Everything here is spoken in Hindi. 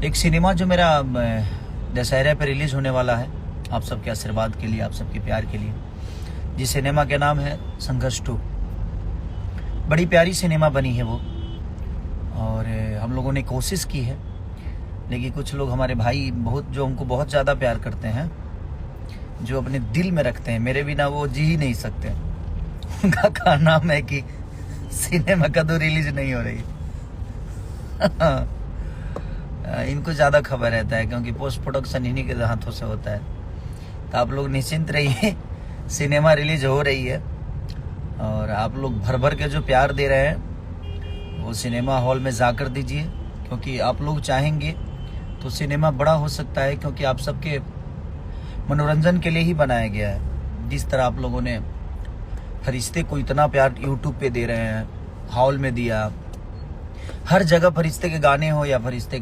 एक सिनेमा जो मेरा दशहरे पे रिलीज होने वाला है, आप सबके आशीर्वाद के लिए, आप सबके प्यार के लिए। जिस सिनेमा का नाम है संघर्ष 2। बड़ी प्यारी सिनेमा बनी है वो, और हम लोगों ने कोशिश की है, लेकिन कुछ लोग हमारे भाई जो हमको बहुत ज़्यादा प्यार करते हैं, जो अपने दिल में रखते हैं, मेरे बिना वो जी ही नहीं सकते। उनका कहना है कि सिनेमा का तो रिलीज नहीं हो रही। इनको ज़्यादा खबर रहता है, क्योंकि पोस्ट प्रोडक्शन इन्हीं के हाथों से होता है। तो आप लोग निश्चिंत रहिए, सिनेमा रिलीज हो रही है, और आप लोग भर भर के जो प्यार दे रहे हैं वो सिनेमा हॉल में जाकर दीजिए, क्योंकि आप लोग चाहेंगे तो सिनेमा बड़ा हो सकता है, क्योंकि आप सबके मनोरंजन के लिए ही बनाया गया है। जिस तरह आप लोगों ने फरिश्ते को इतना प्यार यूट्यूब पे दे रहे हैं, हॉल में दिया, हर जगह फरिश्ते के गाने हो या फरिश्ते